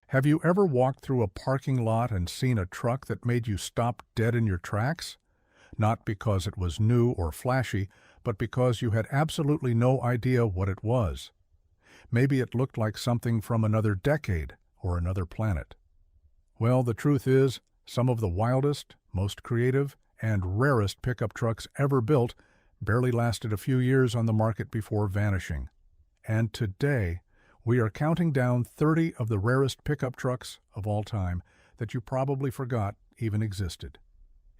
Have you ever walked through a parking lot and seen a truck that made you stop dead in your tracks? Not because it was new or flashy, but because you had absolutely no idea what it was. Maybe it looked like something from another decade or another planet. Well, the truth is, some of the wildest, most creative, and rarest pickup trucks ever built barely lasted a few years on the market before vanishing. And today, we are counting down 30 of the rarest pickup trucks of all time that you probably forgot even existed.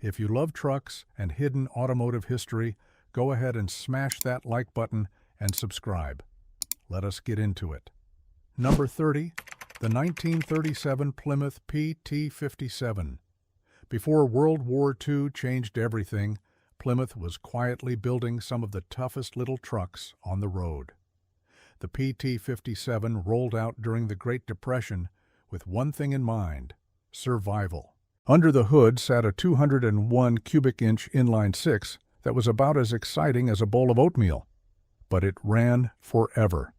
If you love trucks and hidden automotive history, go ahead and smash that like button and subscribe. Let us get into it. Number 30, the 1937 Plymouth PT-57. Before World War II changed everything, Plymouth was quietly building some of the toughest little trucks on the road. The PT-57 rolled out during the Great Depression with one thing in mind: survival. Under the hood sat a 201 cubic inch inline six that was about as exciting as a bowl of oatmeal. But it ran forever.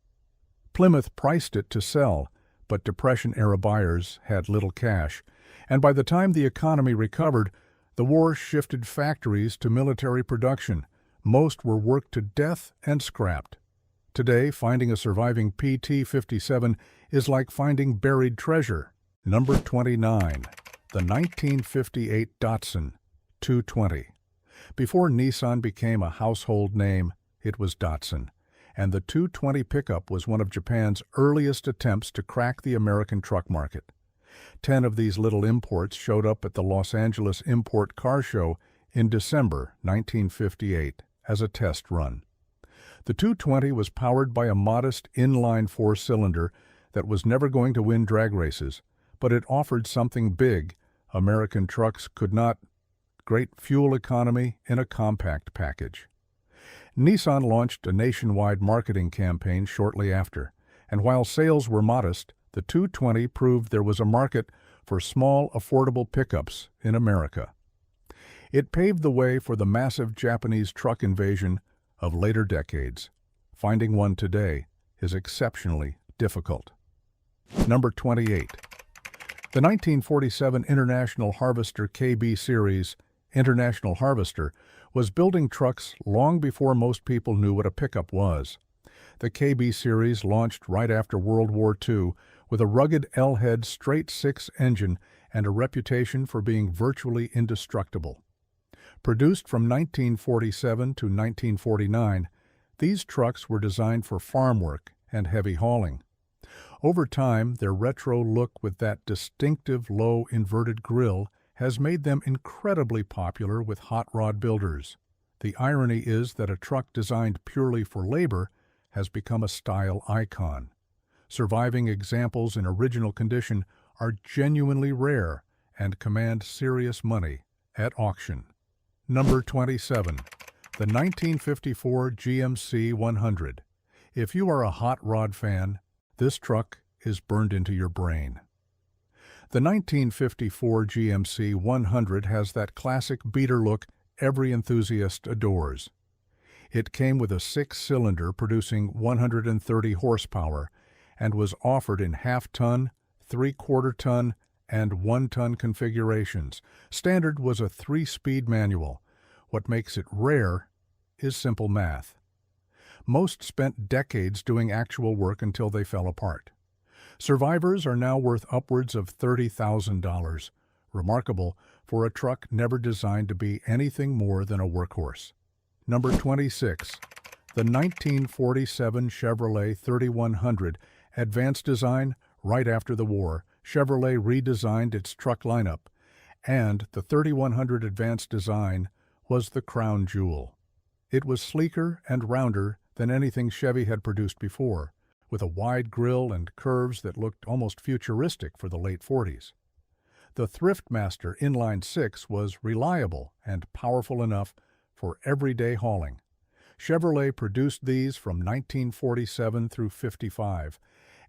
Plymouth priced it to sell, but Depression-era buyers had little cash, and by the time the economy recovered, the war shifted factories to military production. Most were worked to death and scrapped. Today, finding a surviving PT-57 is like finding buried treasure. Number 29. The 1958 Datsun 220. Before Nissan became a household name, it was Datsun, and the 220 pickup was one of Japan's earliest attempts to crack the American truck market. 10 of these little imports showed up at the Los Angeles Import Car Show in December 1958 as a test run. The 220 was powered by a modest inline four-cylinder that was never going to win drag races, but it offered something big American trucks could not: great fuel economy in a compact package. Nissan launched a nationwide marketing campaign shortly after, and while sales were modest, the 220 proved there was a market for small, affordable pickups in America. It paved the way for the massive Japanese truck invasion of later decades. Finding one today is exceptionally difficult. Number 28. The 1947 International Harvester KB Series International Harvester was building trucks long before most people knew what a pickup was. The KB Series launched right after World War II with a rugged L-head straight-six engine and a reputation for being virtually indestructible. Produced from 1947 to 1949, these trucks were designed for farm work and heavy hauling. Over time, their retro look with that distinctive low inverted grille has made them incredibly popular with hot rod builders. The irony is that a truck designed purely for labor has become a style icon. Surviving examples in original condition are genuinely rare and command serious money at auction. Number 27. The 1954 GMC 100. If you are a hot rod fan, this truck is burned into your brain. The 1954 GMC 100 has that classic beater look every enthusiast adores. It came with a six-cylinder producing 130 horsepower and was offered in half-ton, three-quarter-ton, and 1-ton configurations. Standard was a 3-speed manual. What makes it rare is simple math. Most spent decades doing actual work until they fell apart. Survivors are now worth upwards of $30,000, remarkable for a truck never designed to be anything more than a workhorse. Number 26. The 1947 Chevrolet 3100 advanced design. Right after the war, Chevrolet redesigned its truck lineup, and the 3100 advanced design was the crown jewel. It was sleeker and rounder than anything Chevy had produced before, with a wide grille and curves that looked almost futuristic for the late 40s. The Thriftmaster inline six was reliable and powerful enough for everyday hauling. Chevrolet produced these from 1947 through 55,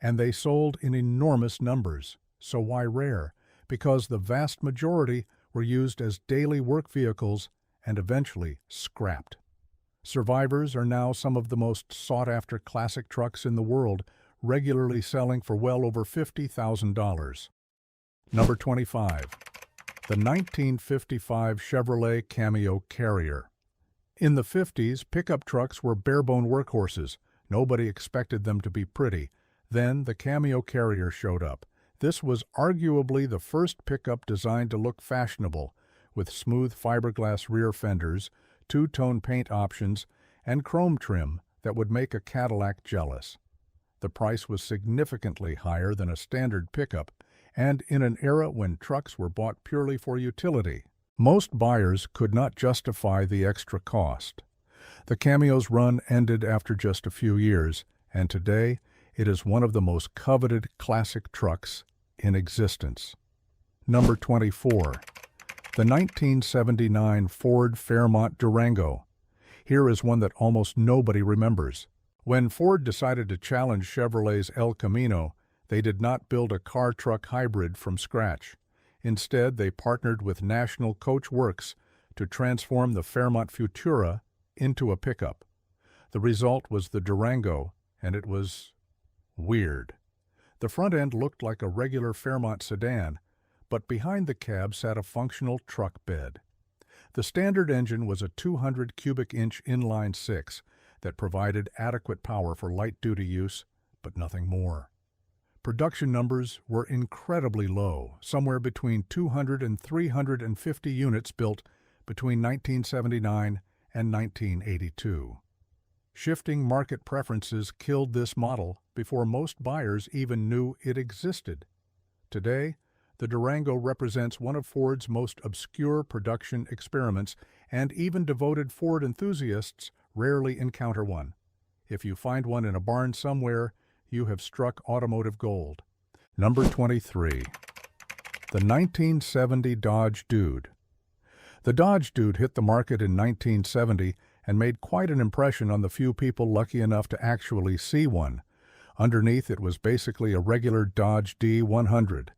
and they sold in enormous numbers. So why rare? Because the vast majority were used as daily work vehicles and eventually scrapped. Survivors are now some of the most sought-after classic trucks in the world, regularly selling for well over $50,000. Number 25. The 1955 Chevrolet Cameo Carrier. In the 50s, pickup trucks were barebone workhorses. Nobody expected them to be pretty. Then the Cameo Carrier showed up. This was arguably the first pickup designed to look fashionable, with smooth fiberglass rear fenders, two-tone paint options, and chrome trim that would make a Cadillac jealous. The price was significantly higher than a standard pickup, and in an era when trucks were bought purely for utility, most buyers could not justify the extra cost. The Cameo's run ended after just a few years, and today it is one of the most coveted classic trucks in existence. Number 24. The 1979 Ford Fairmont Durango. Here is one that almost nobody remembers. When Ford decided to challenge Chevrolet's El Camino, they did not build a car-truck hybrid from scratch. Instead, they partnered with National Coach Works to transform the Fairmont Futura into a pickup. The result was the Durango, and it was weird. The front end looked like a regular Fairmont sedan, but behind the cab sat a functional truck bed. The standard engine was a 200 cubic inch inline six that provided adequate power for light-duty use, but nothing more. Production numbers were incredibly low, somewhere between 200 and 350 units built between 1979 and 1982. Shifting market preferences killed this model before most buyers even knew it existed. Today, the Durango represents one of Ford's most obscure production experiments, and even devoted Ford enthusiasts rarely encounter one. If you find one in a barn somewhere, you have struck automotive gold. Number 23. The 1970 Dodge Dude. The Dodge Dude hit the market in 1970 and made quite an impression on the few people lucky enough to actually see one. Underneath, it was basically a regular Dodge D100.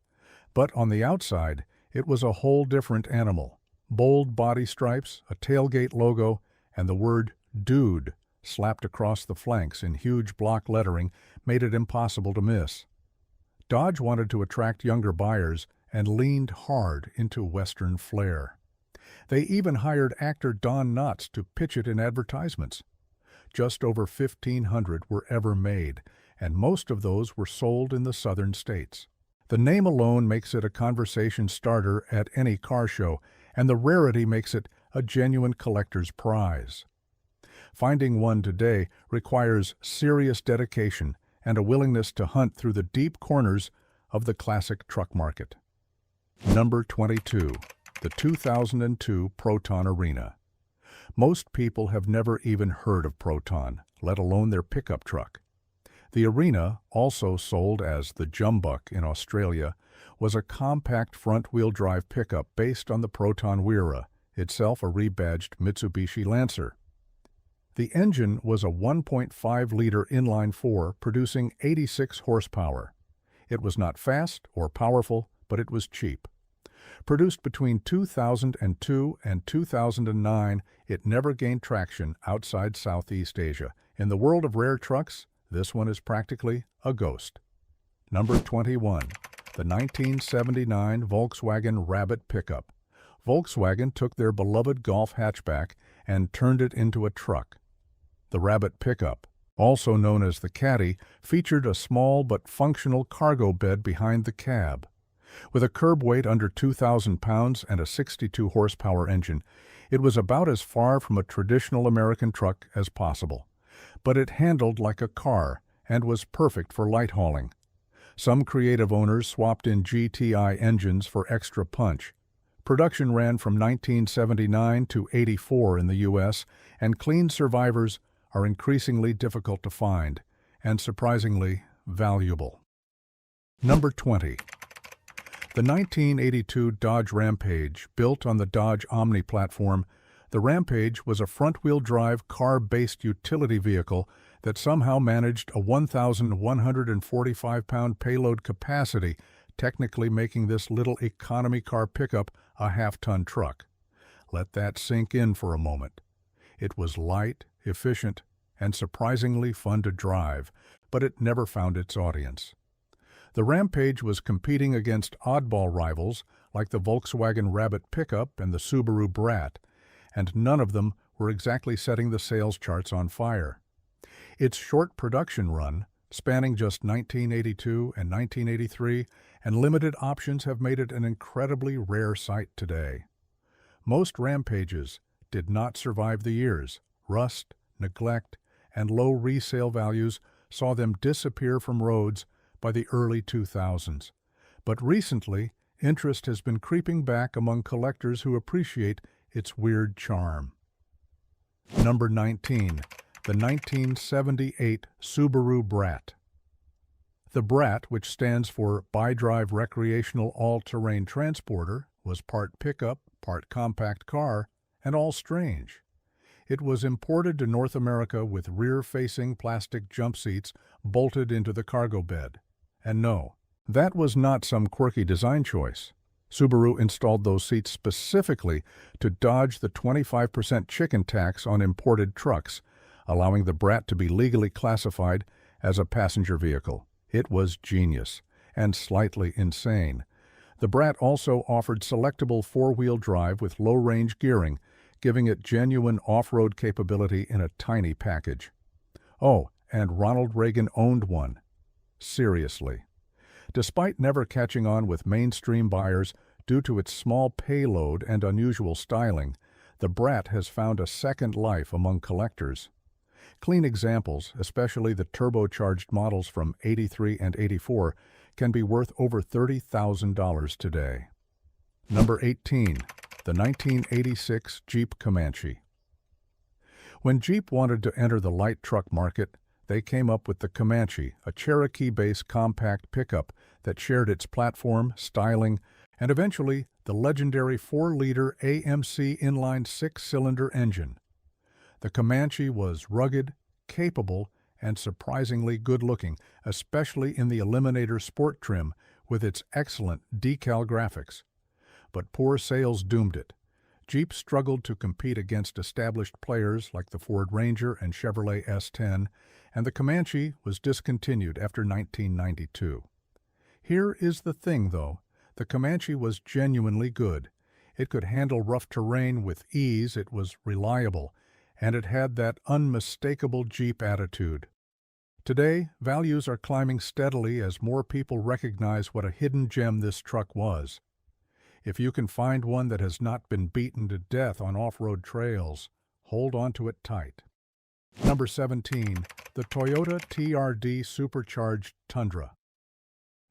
But on the outside, it was a whole different animal. Bold body stripes, a tailgate logo, and the word Dude slapped across the flanks in huge block lettering made it impossible to miss. Dodge wanted to attract younger buyers and leaned hard into Western flair. They even hired actor Don Knotts to pitch it in advertisements. Just over 1,500 were ever made, and most of those were sold in the southern states. The name alone makes it a conversation starter at any car show, and the rarity makes it a genuine collector's prize. Finding one today requires serious dedication and a willingness to hunt through the deep corners of the classic truck market. Number 22. The 2002 Proton Arena. Most people have never even heard of Proton, let alone their pickup truck. The Arena, also sold as the Jumbuck in Australia, was a compact front-wheel drive pickup based on the Proton Wira, itself a rebadged Mitsubishi Lancer. The engine was a 1.5-liter inline-4 producing 86 horsepower. It was not fast or powerful, but it was cheap. Produced between 2002 and 2009, it never gained traction outside Southeast Asia. In the world of rare trucks, this one is practically a ghost. Number 21. The 1979 Volkswagen Rabbit pickup. Volkswagen took their beloved Golf hatchback and turned it into a truck. The Rabbit pickup, also known as the Caddy, featured a small but functional cargo bed behind the cab. With a curb weight under 2,000 pounds and a 62 horsepower engine, it was about as far from a traditional American truck as possible. But it handled like a car and was perfect for light hauling. Some creative owners swapped in GTI engines for extra punch. Production ran from 1979 to '84 in the U.S., and clean survivors are increasingly difficult to find and surprisingly valuable. Number 20. The 1982 Dodge Rampage, built on the Dodge Omni platform, the Rampage was a front-wheel drive car-based utility vehicle that somehow managed a 1,145-pound payload capacity, technically making this little economy car pickup a half-ton truck. Let that sink in for a moment. It was light, efficient, and surprisingly fun to drive, but it never found its audience. The Rampage was competing against oddball rivals like the Volkswagen Rabbit pickup and the Subaru Brat, and none of them were exactly setting the sales charts on fire. Its short production run, spanning just 1982 and 1983, and limited options have made it an incredibly rare sight today. Most Rampages did not survive the years. Rust, neglect, and low resale values saw them disappear from roads by the early 2000s. But recently, interest has been creeping back among collectors who appreciate its weird charm. Number 19. The 1978 Subaru Brat. The Brat, which stands for Bi-Drive Recreational All-Terrain Transporter, was part pickup, part compact car, and all strange. It was imported to North America with rear-facing plastic jump seats bolted into the cargo bed. And no, that was not some quirky design choice. Subaru installed those seats specifically to dodge the 25% chicken tax on imported trucks, allowing the Brat to be legally classified as a passenger vehicle. It was genius and slightly insane. The Brat also offered selectable four-wheel drive with low-range gearing, giving it genuine off-road capability in a tiny package. Oh, and Ronald Reagan owned one. Seriously. Despite never catching on with mainstream buyers due to its small payload and unusual styling, the Brat has found a second life among collectors. Clean examples, especially the turbocharged models from '83 and '84, can be worth over $30,000 today. Number 18. The 1986 Jeep Comanche. When Jeep wanted to enter the light truck market, they came up with the Comanche, a Cherokee-based compact pickup that shared its platform, styling, and eventually the legendary 4-liter AMC inline 6-cylinder engine. The Comanche was rugged, capable, and surprisingly good-looking, especially in the Eliminator Sport trim with its excellent decal graphics. But poor sales doomed it. Jeep struggled to compete against established players like the Ford Ranger and Chevrolet S10, and the Comanche was discontinued after 1992. Here is the thing, though. The Comanche was genuinely good. It could handle rough terrain with ease, it was reliable, and it had that unmistakable Jeep attitude. Today, values are climbing steadily as more people recognize what a hidden gem this truck was. If you can find one that has not been beaten to death on off-road trails, hold on to it tight. Number 17. The Toyota TRD Supercharged Tundra.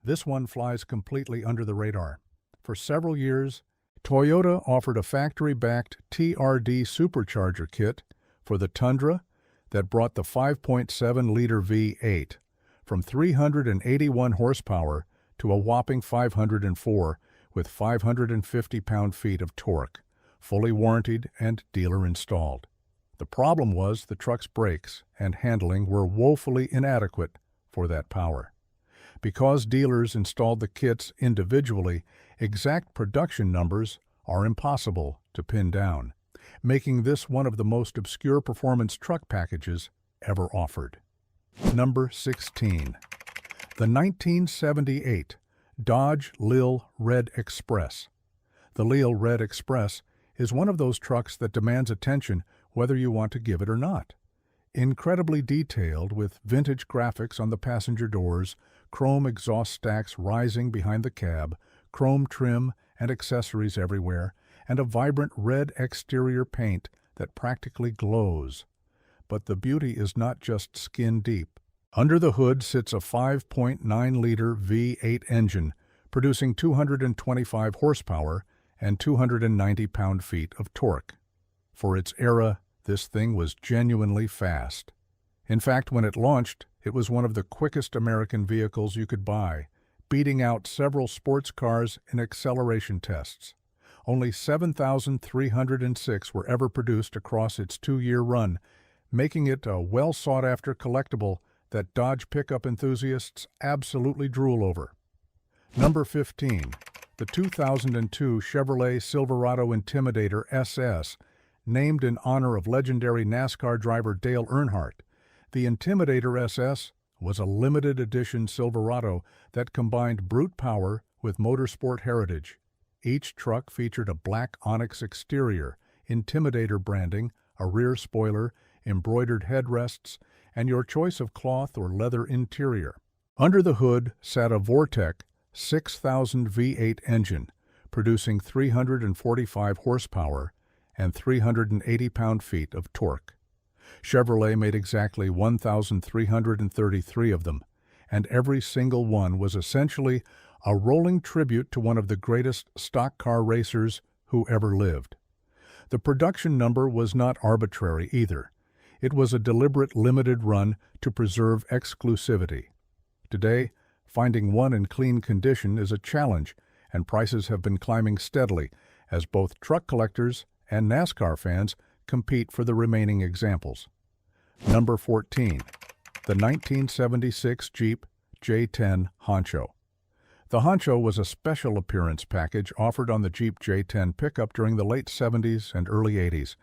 This one flies completely under the radar. For several years, Toyota offered a factory-backed TRD supercharger kit for the Tundra that brought the 5.7-liter V8 from 381 horsepower to a whopping 504 with 550 pound-feet of torque, fully warranted and dealer-installed. The problem was the truck's brakes and handling were woefully inadequate for that power. Because dealers installed the kits individually, exact production numbers are impossible to pin down, making this one of the most obscure performance truck packages ever offered. Number 16. The 1978 Dodge Lil Red Express. The Lil Red Express is one of those trucks that demands attention whether you want to give it or not. Incredibly detailed with vintage graphics on the passenger doors, chrome exhaust stacks rising behind the cab, chrome trim and accessories everywhere, and a vibrant red exterior paint that practically glows. But the beauty is not just skin deep. Under the hood sits a 5.9-liter V8 engine, producing 225 horsepower and 290 pound-feet of torque. For its era, this thing was genuinely fast. In fact, when it launched, it was one of the quickest American vehicles you could buy, beating out several sports cars in acceleration tests. Only 7,306 were ever produced across its 2-year run, making it a well-sought-after collectible that Dodge pickup enthusiasts absolutely drool over. Number 15. The 2002 Chevrolet Silverado Intimidator SS, named in honor of legendary NASCAR driver Dale Earnhardt. The Intimidator SS was a limited edition Silverado that combined brute power with motorsport heritage. Each truck featured a black onyx exterior, Intimidator branding, a rear spoiler, embroidered headrests, and your choice of cloth or leather interior. Under the hood sat a Vortec 6000 V8 engine, producing 345 horsepower and 380 pound-feet of torque. Chevrolet made exactly 1,333 of them, and every single one was essentially a rolling tribute to one of the greatest stock car racers who ever lived. The production number was not arbitrary either. It was a deliberate limited run to preserve exclusivity. Today, finding one in clean condition is a challenge, and prices have been climbing steadily as both truck collectors and NASCAR fans compete for the remaining examples. Number 14. The 1976 Jeep J10 Honcho. The Honcho was a special appearance package offered on the Jeep J10 pickup during the late 70s and early 80s,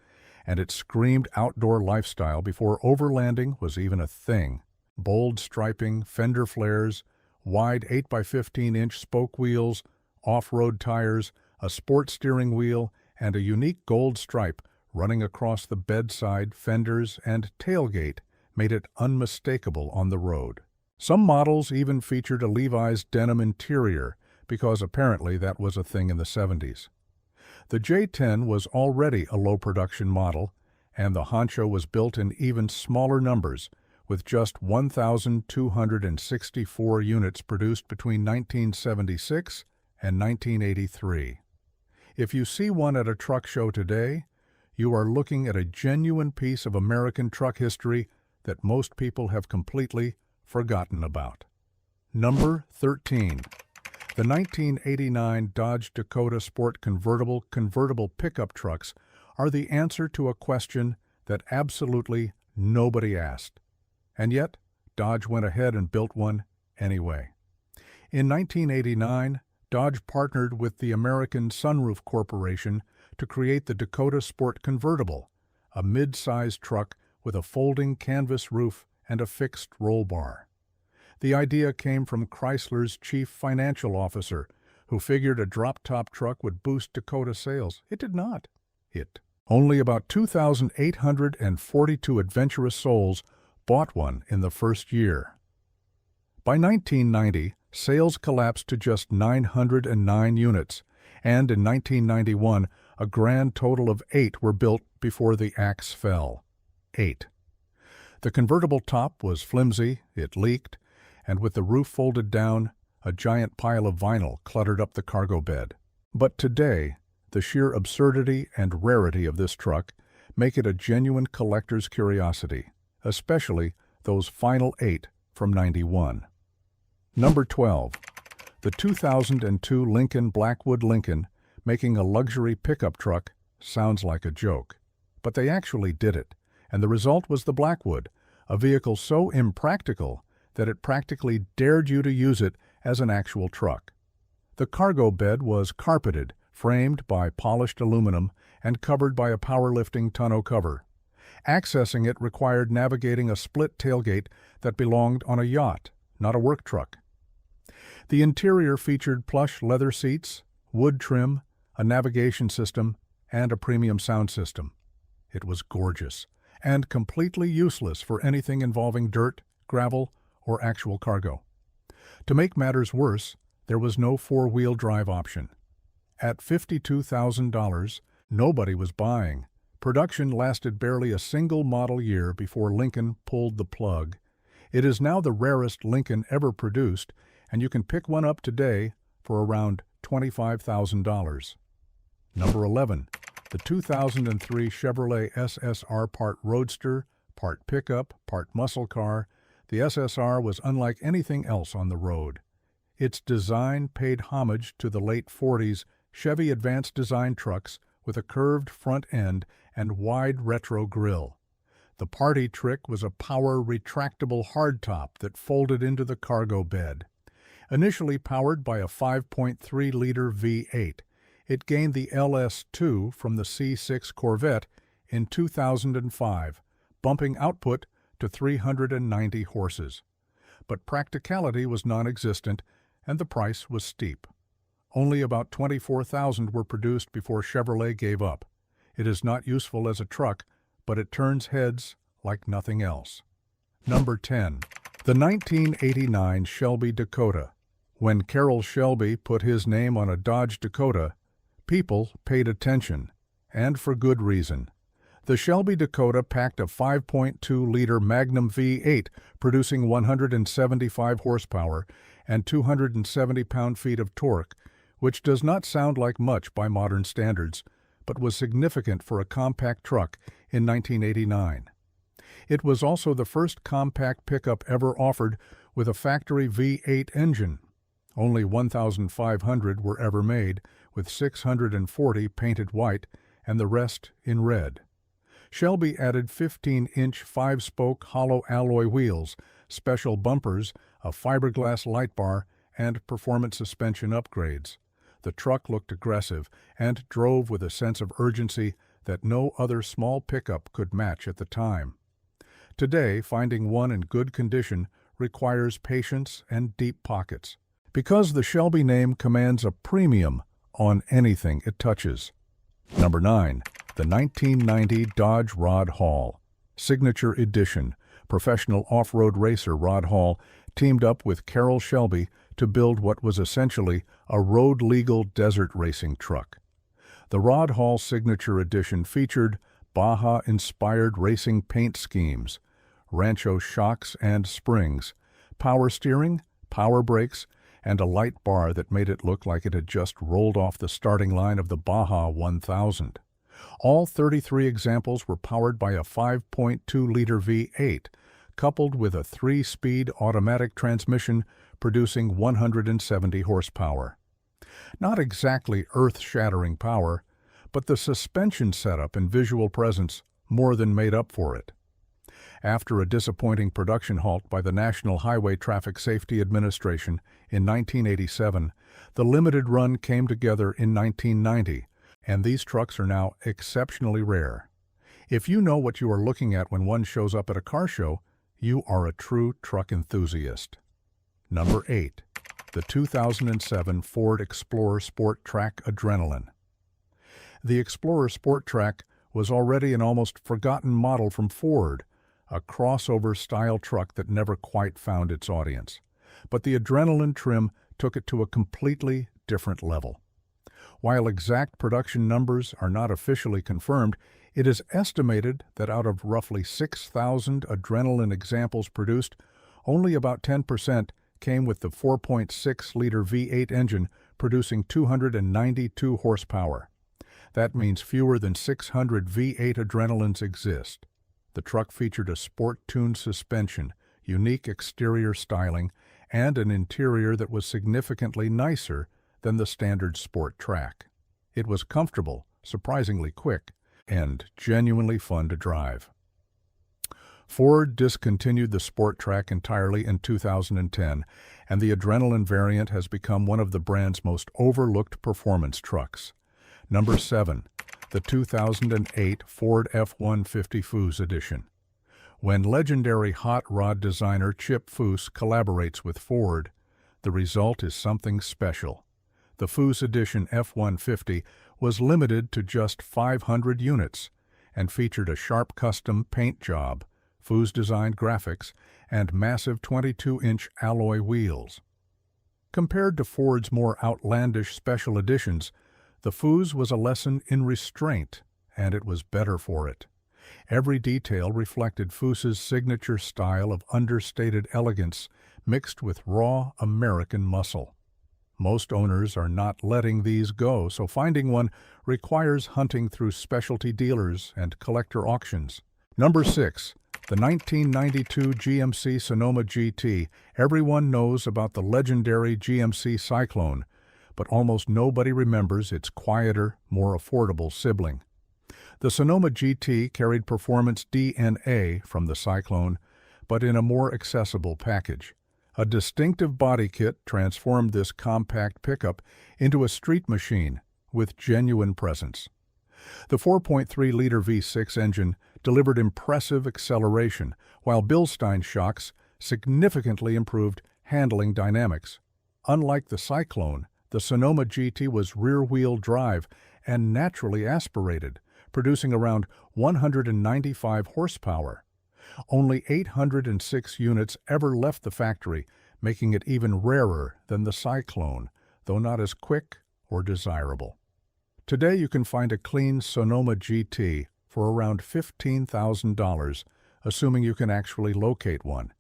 and it screamed outdoor lifestyle before overlanding was even a thing. Bold striping, fender flares, wide 8x15-inch spoke wheels, off-road tires, a sport steering wheel, and a unique gold stripe running across the bedside, fenders, and tailgate made it unmistakable on the road. Some models even featured a Levi's denim interior, because apparently that was a thing in the 70s. The J10 was already a low-production model, and the Honcho was built in even smaller numbers, with just 1,264 units produced between 1976 and 1983. If you see one at a truck show today, you are looking at a genuine piece of American truck history that most people have completely forgotten about. Number 13. The 1989 Dodge Dakota Sport Convertible pickup trucks are the answer to a question that absolutely nobody asked. And yet, Dodge went ahead and built one anyway. In 1989, Dodge partnered with the American Sunroof Corporation to create the Dakota Sport Convertible, a mid-sized truck with a folding canvas roof and a fixed roll bar. The idea came from Chrysler's chief financial officer, who figured a drop-top truck would boost Dakota sales. It did not. Only about 2,842 adventurous souls bought one in the first year. By 1990, sales collapsed to just 909 units, and in 1991, a grand total of 8 were built before the axe fell. 8. The convertible top was flimsy, it leaked, and with the roof folded down, a giant pile of vinyl cluttered up the cargo bed. But today, the sheer absurdity and rarity of this truck make it a genuine collector's curiosity, especially those final 8 from '91. Number 12. The 2002 Lincoln Blackwood Lincoln, making a luxury pickup truck, sounds like a joke. But they actually did it, and the result was the Blackwood, a vehicle so impractical that it practically dared you to use it as an actual truck. The cargo bed was carpeted, framed by polished aluminum, and covered by a powerlifting tonneau cover. Accessing it required navigating a split tailgate that belonged on a yacht, not a work truck. The interior featured plush leather seats, wood trim, a navigation system, and a premium sound system. It was gorgeous, and completely useless for anything involving dirt, gravel, or actual cargo. To make matters worse, there was no four-wheel drive option. At $52,000, nobody was buying. Production lasted barely a single model year before Lincoln pulled the plug. It is now the rarest Lincoln ever produced, and you can pick one up today for around $25,000. Number 11. The 2003 Chevrolet SSR part roadster, part pickup, part muscle car. The SSR was unlike anything else on the road. Its design paid homage to the late 40s Chevy advanced design trucks with a curved front end and wide retro grille. The party trick was a power retractable hardtop that folded into the cargo bed. Initially powered by a 5.3-liter V8, it gained the LS2 from the C6 Corvette in 2005, bumping output to 390 horses. but practicality was non-existent and the price was steep. Only about 24,000 were produced before Chevrolet gave up. It is not useful as a truck, but it turns heads like nothing else. Number 10. The 1989 Shelby Dakota. When Carroll Shelby put his name on a Dodge Dakota, people paid attention, and for good reason. The Shelby Dakota packed a 5.2-liter Magnum V8 producing 175 horsepower and 270 pound-feet of torque, which does not sound like much by modern standards, but was significant for a compact truck in 1989. It was also the first compact pickup ever offered with a factory V8 engine. Only 1,500 were ever made, with 640 painted white and the rest in red. Shelby added 15-inch 5-spoke hollow alloy wheels, special bumpers, a fiberglass light bar, and performance suspension upgrades. The truck looked aggressive and drove with a sense of urgency that no other small pickup could match at the time. Today, finding one in good condition requires patience and deep pockets, because the Shelby name commands a premium on anything it touches. Number 9. The 1990 Dodge Rod Hall. Signature Edition. Professional off-road racer Rod Hall teamed up with Carroll Shelby to build what was essentially a road-legal desert racing truck. The Rod Hall Signature Edition featured Baja-inspired racing paint schemes, Rancho shocks and springs, power steering, power brakes, and a light bar that made it look like it had just rolled off the starting line of the Baja 1000. All 33 examples were powered by a 5.2-liter V8, coupled with a 3-speed automatic transmission producing 170 horsepower. Not exactly earth-shattering power, but the suspension setup and visual presence more than made up for it. After a disappointing production halt by the National Highway Traffic Safety Administration in 1987, the limited run came together in 1990, and these trucks are now exceptionally rare. If you know what you are looking at when one shows up at a car show, you are a true truck enthusiast. Number 8. The 2007 Ford Explorer Sport Track Adrenaline. The Explorer Sport Track was already an almost forgotten model from Ford, a crossover-style truck that never quite found its audience. But the Adrenaline trim took it to a completely different level. While exact production numbers are not officially confirmed, it is estimated that out of roughly 6,000 Adrenaline examples produced, only about 10% came with the 4.6-liter V8 engine producing 292 horsepower. That means fewer than 600 V8 Adrenalines exist. The truck featured a sport-tuned suspension, unique exterior styling, and an interior that was significantly nicer than the standard sport track. It was comfortable, surprisingly quick, and genuinely fun to drive. Ford discontinued the Sport Track entirely in 2010, and the Adrenaline variant has become one of the brand's most overlooked performance trucks. Number 7. The 2008 Ford F-150 Foose Edition. When legendary hot rod designer Chip Foose collaborates with Ford, the result is something special. The Foose Edition F-150 was limited to just 500 units and featured a sharp custom paint job, Foose-designed graphics, and massive 22-inch alloy wheels. Compared to Ford's more outlandish special editions, the Foose was a lesson in restraint, and it was better for it. Every detail reflected Foose's signature style of understated elegance mixed with raw American muscle. Most owners are not letting these go, so finding one requires hunting through specialty dealers and collector auctions. Number 6. The 1992 GMC Sonoma GT. Everyone knows about the legendary GMC Syclone, but almost nobody remembers its quieter, more affordable sibling. The Sonoma GT carried performance DNA from the Syclone, but in a more accessible package. A distinctive body kit transformed this compact pickup into a street machine with genuine presence. The 4.3-liter V6 engine delivered impressive acceleration, while Bilstein shocks significantly improved handling dynamics. Unlike the Syclone, the Sonoma GT was rear-wheel drive and naturally aspirated, producing around 195 horsepower. Only 806 units ever left the factory, making it even rarer than the Syclone, though not as quick or desirable. Today you can find a clean Sonoma GT for around $15,000, assuming you can actually locate one.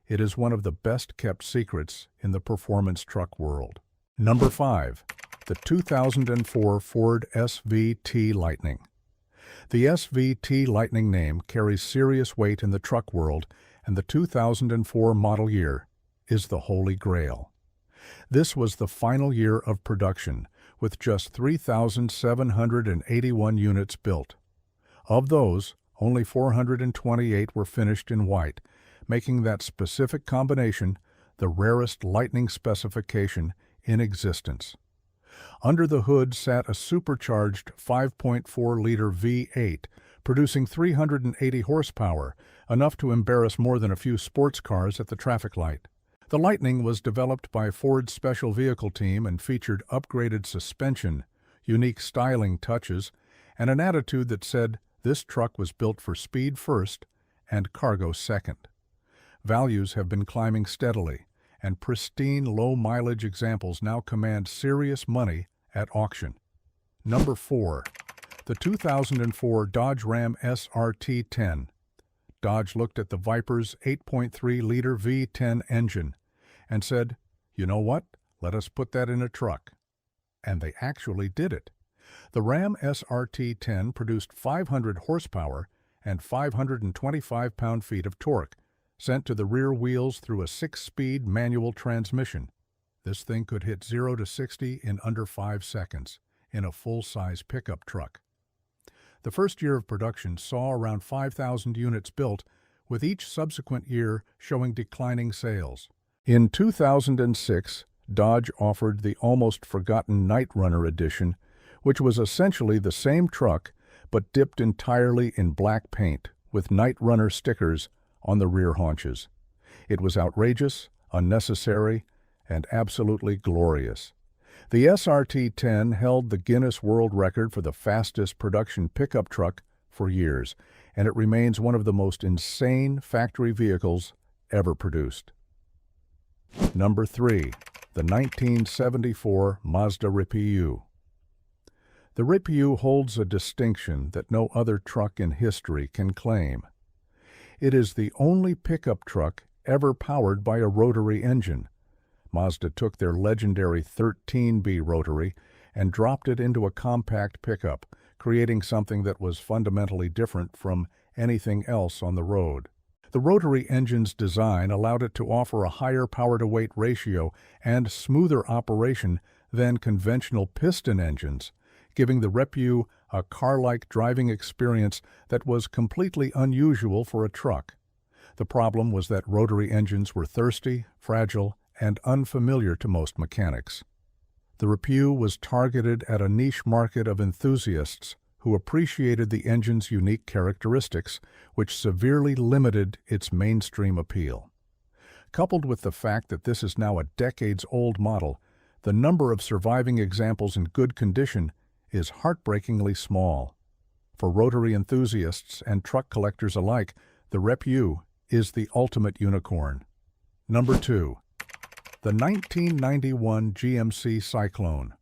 It is one of the best-kept secrets in the performance truck world. Number 5. The 2004 Ford SVT Lightning. The SVT Lightning name carries serious weight in the truck world, and the 2004 model year is the Holy Grail. This was the final year of production, with just 3,781 units built. Of those, only 428 were finished in white, making that specific combination the rarest Lightning specification in existence. Under the hood sat a supercharged 5.4-liter V8, producing 380 horsepower, enough to embarrass more than a few sports cars at the traffic light. The Lightning was developed by Ford's special vehicle team and featured upgraded suspension, unique styling touches, and an attitude that said this truck was built for speed first and cargo second. Values have been climbing steadily, and pristine low-mileage examples now command serious money at auction. Number 4. The 2004 Dodge Ram SRT-10. Dodge looked at the Viper's 8.3-liter V10 engine and said, "You know what? Let us put that in a truck." And they actually did it. The Ram SRT-10 produced 500 horsepower and 525 pound-feet of torque, sent to the rear wheels through a 6-speed manual transmission. This thing could hit 0 to 60 in under 5 seconds in a full-size pickup truck. The first year of production saw around 5,000 units built, with each subsequent year showing declining sales. In 2006, Dodge offered the almost forgotten Night Runner edition, which was essentially the same truck but dipped entirely in black paint with Night Runner stickers on the rear haunches. It was outrageous, unnecessary, and absolutely glorious. The SRT-10 held the Guinness World Record for the fastest production pickup truck for years, and it remains one of the most insane factory vehicles ever produced. Number 3. The 1974 Mazda Rapiu. The Rapiu holds a distinction that no other truck in history can claim. It is the only pickup truck ever powered by a rotary engine. Mazda took their legendary 13B rotary and dropped it into a compact pickup, creating something that was fundamentally different from anything else on the road. The rotary engine's design allowed it to offer a higher power-to-weight ratio and smoother operation than conventional piston engines, giving the Rapiu a car-like driving experience that was completely unusual for a truck. The problem was that rotary engines were thirsty, fragile, and unfamiliar to most mechanics. The Rapiu was targeted at a niche market of enthusiasts who appreciated the engine's unique characteristics, which severely limited its mainstream appeal. Coupled with the fact that this is now a decades-old model, the number of surviving examples in good condition is heartbreakingly small. For rotary enthusiasts and truck collectors alike, the Rapiu is the ultimate unicorn. Number 2. The 1991 GMC Syclone.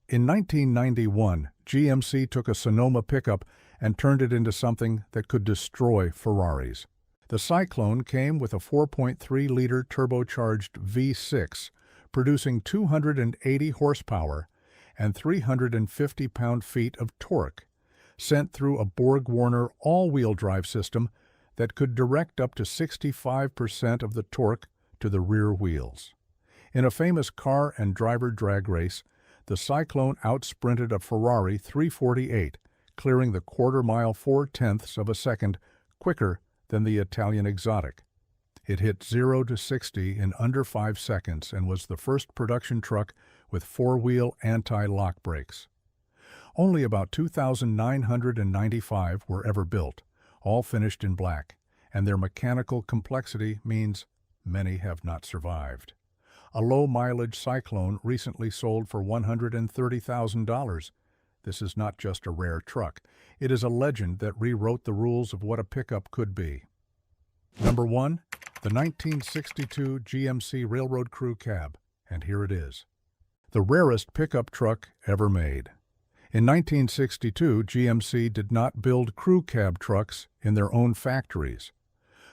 In 1991, GMC took a Sonoma pickup and turned it into something that could destroy Ferraris. The Syclone came with a 4.3-liter turbocharged V6, producing 280 horsepower and 350 pound-feet of torque, sent through a Borg-Warner all-wheel drive system that could direct up to 65% of the torque to the rear wheels. In a famous car and driver drag race, the Syclone outsprinted a Ferrari 348, clearing the quarter-mile 4/10 of a second quicker than the Italian exotic. It hit 0 to 60 in under 5 seconds and was the first production truck with four-wheel anti-lock brakes. Only about 2,995 were ever built, all finished in black, and their mechanical complexity means many have not survived. A low-mileage Syclone recently sold for $130,000. This is not just a rare truck. It is a legend that rewrote the rules of what a pickup could be. Number 1. The 1962 GMC Railroad Crew Cab, and here it is. The rarest pickup truck ever made. In 1962, GMC did not build crew cab trucks in their own factories.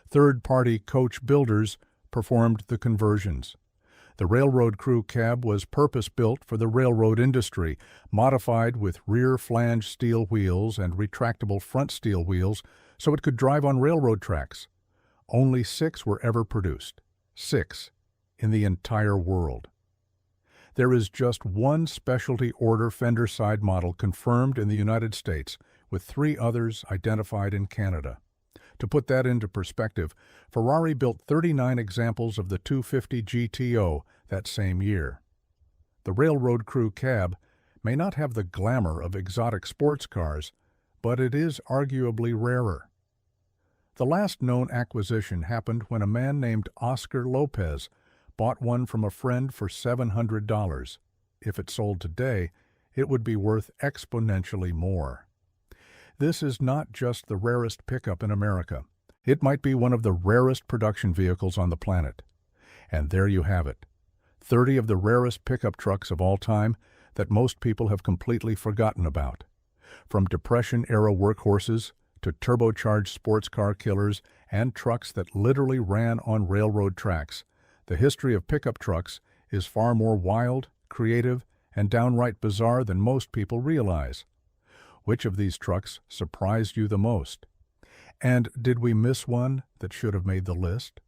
Third-party coach builders performed the conversions. The Railroad Crew Cab was purpose-built for the railroad industry, modified with rear flange steel wheels and retractable front steel wheels so it could drive on railroad tracks. Only 6 were ever produced. 6 in the entire world. There is just one specialty order fender side model confirmed in the United States, with 3 others identified in Canada. To put that into perspective, Ferrari built 39 examples of the 250 GTO that same year. The Railroad Crew Cab may not have the glamour of exotic sports cars, but it is arguably rarer. The last known acquisition happened when a man named Oscar Lopez bought one from a friend for $700. If it sold today, it would be worth exponentially more. This is not just the rarest pickup in America. It might be one of the rarest production vehicles on the planet. And there you have it. 30 of the rarest pickup trucks of all time that most people have completely forgotten about. From Depression-era workhorses to turbocharged sports car killers and trucks that literally ran on railroad tracks, the history of pickup trucks is far more wild, creative, and downright bizarre than most people realize. Which of these trucks surprised you the most? And did we miss one that should have made the list?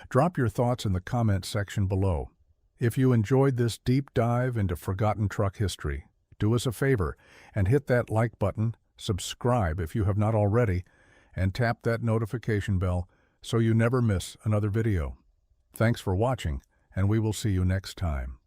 Drop your thoughts in the comment section below. If you enjoyed this deep dive into forgotten truck history, do us a favor and hit that like button, subscribe if you have not already, and tap that notification bell so you never miss another video. Thanks for watching, and we will see you next time.